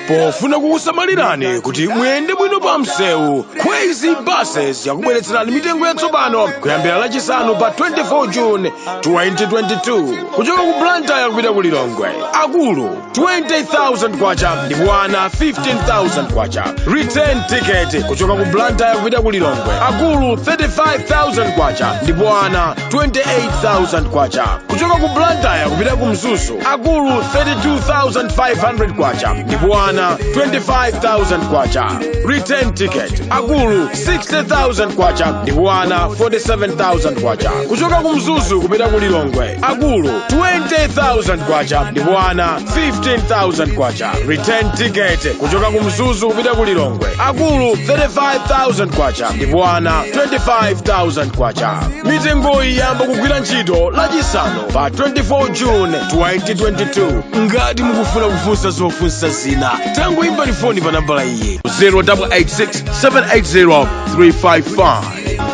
pofuna kukusamalirani kuti muyende bwino pa msewu, Crazy Buses yakubweretserani mitengo yatsopano kuyambira lachisanu pa 24 June 2022 kuchoka ku Blantyre kupita ku Lilongwe. Akulu 20,000 kwacha ndipo ana 15,000 kwacha. Return ticket kuchoka ku Blantyre kupita ku Lilongwe. Akulu 35,000 kwacha ndipo ana 28,000 kwacha. Kuchoka ku Blantyre kupita ku Mzuzu. Akulu 32,500 kwacha ndipo ana 25,000 kwacha. Return ticket. Akulu 60,000 kwacha ndipo ana 47,000 kwacha. Kuchoka ku Mzuzu kupita ku Lilongwe. Akulu 20,000 kwacha ndipo ana 15,000 kwacha. Return ticket. Kuchoka ku Mzuzu kupita ku Lilongwe. Akulu 35,000 kwacha ndipo ana 25,000 kwacha. Mitengo iyi yamba kugwira ntchito lachisanu pa 24 June 2022. Ngati mukufuna kufunsa zofunsa zina, tangoimba foni pa nambala iyi 0886 780 355.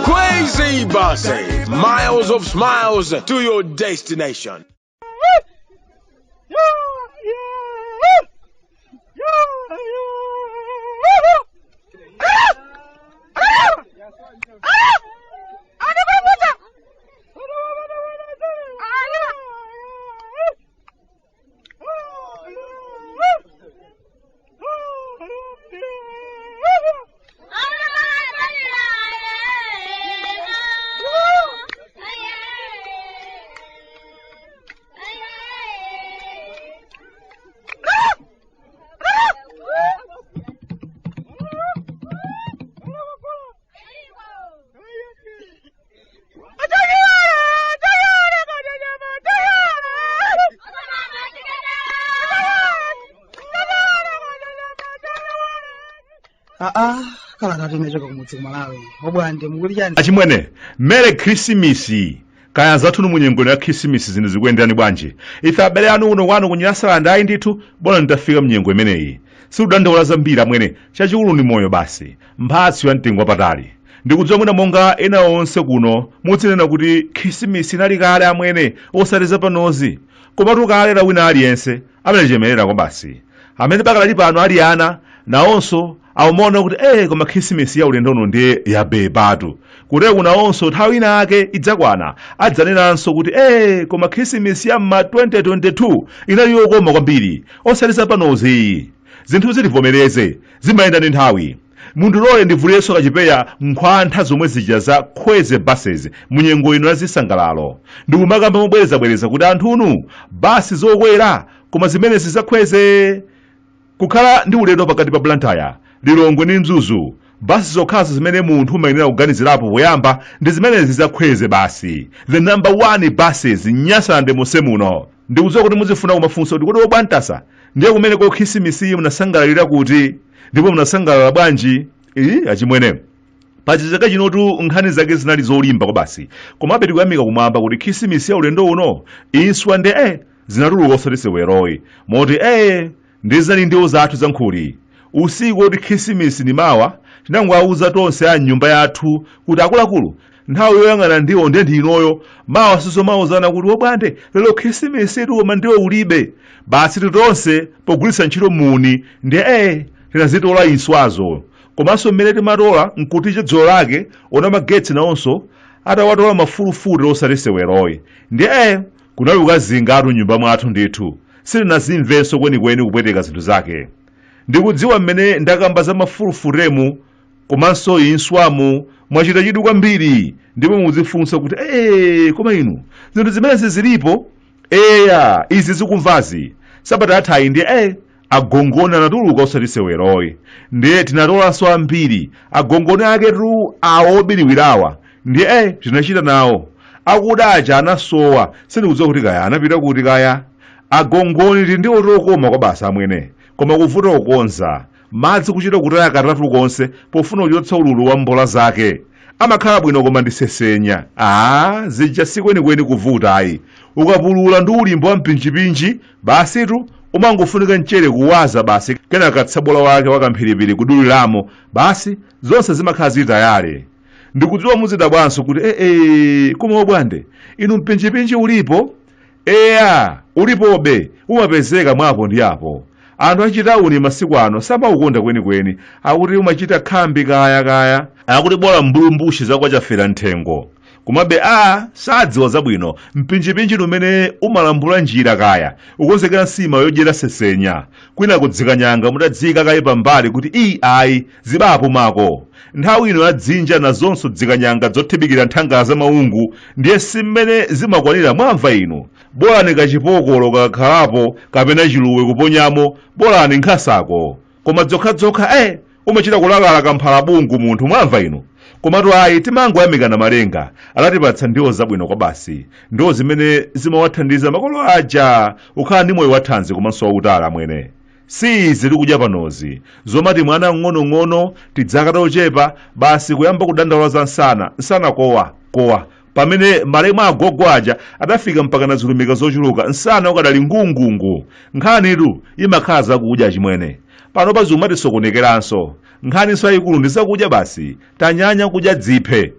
Crazy Buses, miles of smiles to your destination. Kala tatemechoka kumudzi Malawi. Obwande mukulichani? Achimwene, Merry Christmas. Kaya zathu munyengo ya Christmas zino zikuyenderani bwanji. Ife abale anu uno wanu kunyasala ndayi ndithu, bona nditafika mnyengo imeneyi. Siudandaula zambiri amwene, chachikulu ndi moyo basi. Mphatso ya mtengo wapatali. Ndikudziwa mwina monga ena onse kuno mutsinena kuti Christmas inali kale amwene osatiza panozi. Komatu kale wina aliyense amalechemerera kwa basi. Amene pakali pano ali ana naonso awumona kuti koma Christmas ya ulendo uno ndiye yabebatu. Kuti kuna onso nthawi ina ake idzakwana adzaneranso kuti koma Christmas ya ma 2022 inali yokoma kwambiri osatiza panozi. Zinthu zilivomereze zimayenda ndi nthawi. Mundilole ndivulenso kachipeya nkhwantha zomwe zija za Crazy Buses munyengo ino ya zisangalalo. Ndikumakamba mobwereza kuti anthunu basi zokwera koma zimenezi za Crazy kukhala ndi ulendo pakati pa Blantyre, Lilongwe ndi Mzuzu. Basi zokhazo zimene munthu umayenera kuganizirapo poyamba ndi zimenezi za Crazy basi. The number 1 buses nyasande mose muno. Ndikudziwa kuti muzifuna kumafunsa kuti kodi obwantasa ndiye kumene kwa Christmas munasangalalira kuti ndipo munasangalala bwanji? Achimwene pachichaka chinotu nkhani zake zinali zolimba kwa basi. Komabe tikuyamika kumwamba kuti Christmas ya ulendo uno inswa nde zinatuluka osatiseweroyi. Moti ndizali ndiwo zathu za nkhuli. Usiku oti Christmas ni mawa tinangwauza tonse a nyumba yathu kuti akuluakulu nthawi yoyang'ana ndiwo ndendi inoyo mawa siso mauzana kuti obwande lero Christmas yetu koma ndiwo ulibe. Basi titonse pogulitsa ntchito muni ndi tinazitola inswazo. Komanso mmene timatola nkuti dzulo lake ona magetsi naonso atawatola mafulufulu osatiseweroyi. Ndi kunali kukazinga atu nyumba mwathu ndithu. Sitinazimvenso kwenikweni kupweteka zinthu zake. Ndikudziwa mmene ndakamba za mafulufulemu komanso inswamu mwachita chidwi kwambiri ndipo muzifunsa kuti koma inu zinthu zimenezi zilipo. Izi zikumvazi sabata athayi ndi agongoni anatuluka osatiseweroyi. Ndiye tinatolanso ambiri agongoni aketu awobiriwirawa ndi tinachita nawo akudacha anasowa. Sindikudziwa kuti kaya anapita kuti kaya agongoni ndi otokoma kwa basa amwene koma kuvuta kukonza madzi kuchita kutaya katatu konse pofuna kuchotsa ululu wa mbola zake. Amakhala bwino koma ndisesenya. Zija sikwenikweni kuvuta ayi. Ukapulula ndi ulimbo wa mpinjipinji basitu umangofunika mchere kuwaza basi kenaka tsabola wake wakamphiripiri kuduliramo basi zonse zimakhala zitayale. Ndikudziwa muzidabwanso kuti koma obwande inu mpinjipinji ulipo eya ulipobe umapezeka mwapo ndi apo. Anthu achitawuni masiku ano samaukonda kwenikweni, akuti umachita khambi kaya akuti bola mbulumbushi zakwa chafera nthengo. Komabe sadziwa zabwino mpinjipinji lumene umalambula njira kaya ukonzekera nsima yodyera sesenya kwina kudzika nyanga mutadzika kaye pambali kuti ayi zibapo mako. Nthawi ino yadzinja nazonso dzika nyanga zothibikira nthanga za maungu ndiye simmene zimakwanira mwamva inu. Bolani kachipokolo kakhalapo kapena chiluwe kuponyamo, bolani nkhasako. Koma dzokha umachita kulakala kamphalabungu munthu mwamva inu. Komatu ayi timango yamikana malenga alatipatsa ndiwo zabwino kwa basi, ndiwo zimene zimawathandiza makolo aja ukhala ndi moyo wathanzi komanso wautali mwene. Si zili kudya panozi zomati mwana ng'ono tidzakata ochepa basi kuyamba kudandaula za nsana kowa pamene malemu agogo aja adafika mpaka na zilumika zochuluka nsana ukadali ngungungu. Nkhanitu imakhala zakudya chimwene. Pano pa zomati sokonekeranso nkhaniso yayikulu ndi zakudya basi tanyanya kudya dziphe.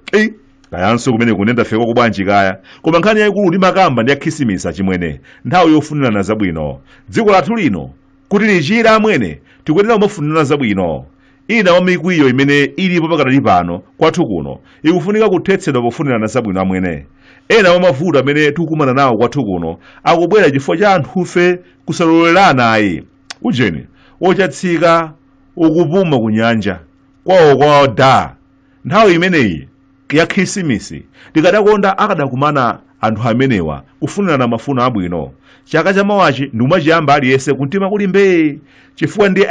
Kayanso kumene kunenda feko kubwanji kaya, koma nkhani yayikulu ndi makamba ndi yakhisimisi achimwene nthawi yofunirana zabwino. Dziko lathu lino kuti lichira amwene tikuyenera kumafunirana zabwino. Ina wa mikwiyo imene ilipo pakatali pano kwathu kuno ikufunika kuthetsedwa pofunirana zabwino amwene. Ena wa mavuto amene tikukumana nawo kwathu kuno akubwera chifukwa cha anthufe kusalolerana ayi. Ujeni ochatsika ukupuma kunyanja kwawo da. Nthawi imeneyi ya khisimisi tikadakonda akadakumana anthu amenewa kufunirana mafuno abwino. Chaka cha mawachi ndi umachiyamba aliyense kumtima kuli mbee chifukwa ndi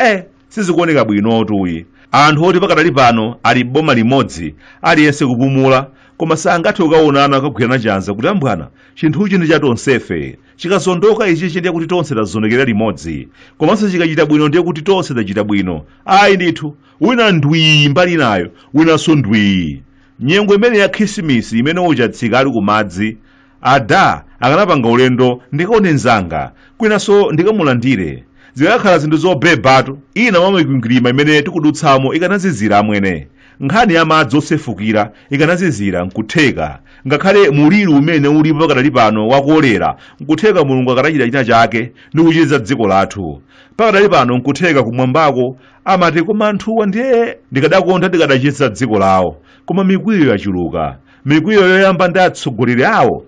sizikuoneka bwinotuyi. Anthu oti pakatali pano ali boma limodzi aliyense kupumula koma sangathe kukaonana akagwirana chanza kuti ambwana chinthuchi ndi cha tonsefe. Chikazondoka ichi ndiye kuti tonse tazondokera limodzi, komanso chikachita bwino ndiye kuti tonse tachita bwino. Ayi ndithu wina ndwii mbali nayo winanso ndwii. Nyengo imene ya khisimisi imene uchatsika ali kumadzi ada akanapanga ulendo ndikaone nzanga kwinanso ndikamulandire. Zikakhala zinthu zobebatu ina mwa mikwingwirima imene tikudutsamo ikanazizira amwene. Nkhani ya madzi osefukira ikanazizira nkutheka, ngakhale muliro umene ulipo pakatali pano wakuolera nkutheka Mulungu akatachita china chake ndi kuchiza dziko lathu. Pakatali pano nkutheka kumwambako amati koma anthuwa ndiye ndikadakonda ndikadachiza dziko lawo. Koma mikwiyo yachuluka, mikwiyo yoyamba ndi atsogoleri awo.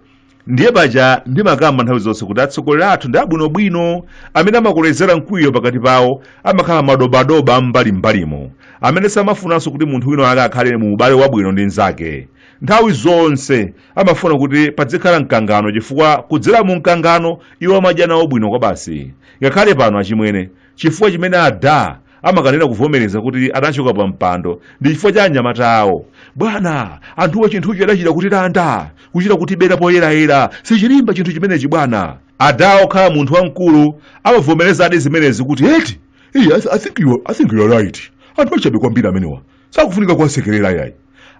Ndiye paja ndimakamba nthawi zonse kuti atsogoleri athu ndi abwinobwino amene amakolezera mkwiyo pakati pawo amakhala madobadoba mbalimbalimo amene samafunanso kuti munthu wina ake akhale mu ubale wabwino ndi nzake. Nthawi zonse amafuna kuti padzikhala mkangano chifukwa kudzera mu mkangano iwo amadya nawo bwino kwa basi. Ngakhale pano achimwene chifukwa chimene ada amakanena kuvomereza kuti adachoka pa mpando ndi chifukwa cha anyamata awo. Bwana anthuwa chinthuchi adachita kuti landa kuchita kuti bera poyerayera sichilimba chinthu chimenechi bwana. Ada okhala munthu wamkulu amavomereza adi zimenezi kuti I think you are right. Anthu achabe kwambiri amenewa sakufunika kuwasekerera yayi.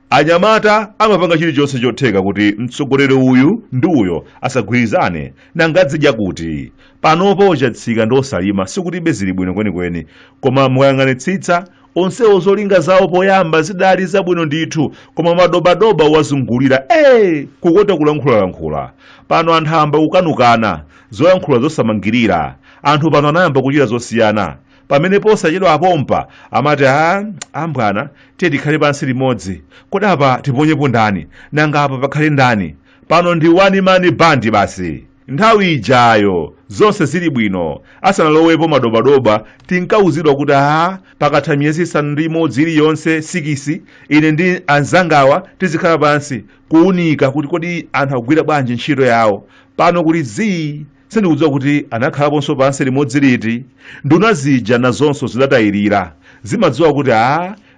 Anyamata amapanga chilichonse chotheka kuti mtsogoleri uyu ndi uyo asagwirizane nangadzidya kuti. Panopo ochatsika ndi osalima sikuti bezili bwino kwenikweni, koma mukayang'anitsitsa onsewo zolinga zawo poyamba zidali zabwino ndithu, koma madobadoba wazungulira kukota kulankhula. Pano anthu amba kukanukana zoyankhula zosamangirira. Anthu pano anayamba kuchita zosiyana. Pamene posachedwa apompa amati ambwana tiye tikhale pansi limodzi, kodi apa tiponyepo ndani nanga apa pakhale ndani. Pano ndi one man band basi. Nthawi ijayo zonse zili bwino asanalowepo madobadoba tinkauzidwa kuti pakatha miyezi 6 iliyonse 6 ine ndi anzangawa tizikhala pansi kuunika kuti kodi anthu akugwira bwanji ntchito yawo. Pano kuli sindikudziwa kuti anakhalaponso pansi limodzi liti. Nduna zija nazonso zidatayirira zimadziwa kuti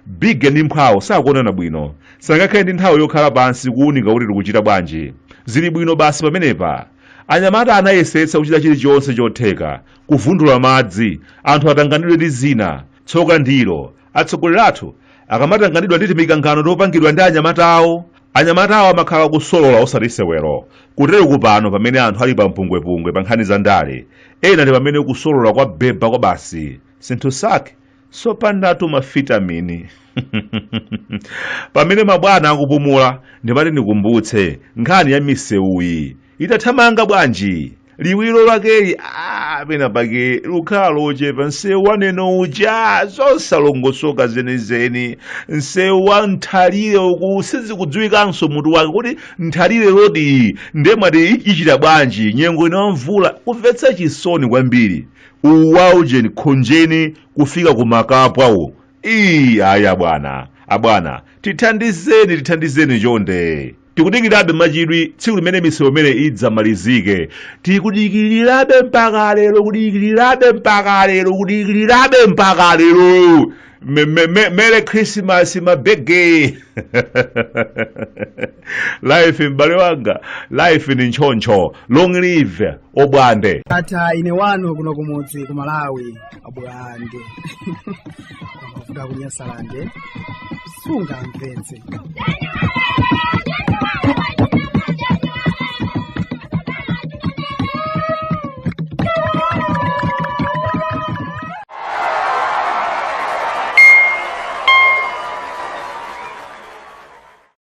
big ndi mphawo sakuonana bwino, sangakhale ndi nthawi yokhala pansi kuunika kuti tikuchita bwanji. Zili bwino basi pamenepa anyamata anayesetsa kuchita chilichonse chotheka kuvundula madzi anthu atanganidwe ndi zina. Tsoka ndilo atsogoleri athu akamatanganidwa ndi mikangano topangidwa ndi anyamata awo amakhala kusolola osati sewero. Kutero kupano pamene anthu ali pa mpungwepungwe pa nkhani za ndale, ena ndi pamene kusolola kwa beba kwa basi sinthu sake sopandatu mafitamini. Pamene mabwana akupumula ndipati ndikumbutse nkhani ya misewuyi itathamanga bwanji. liwiro lakeli pena pake lukhala lochepa nsewu waneno uja zosalongosoka zenizeni nsewu wa nthalire uku sizikudziwikanso mutu wake kuti nthalire lodi ndemati ichita bwanji nyengo ino mvula kumvetsa chisoni kwambiri uwaujeni khonjeni kufika ku makapwawo aya abwana tithandizeni chonde tikudikirabe machidwi tsiku limene misewu imene idzamalizike tikudikirirabe mpaka lero Merry Christmas mabege life m'bale wanga life ni nchoncho long live obwande ata ine wanu kuno kumudzi ku Malawi abwande kufuta kunyasalande sunga mvetse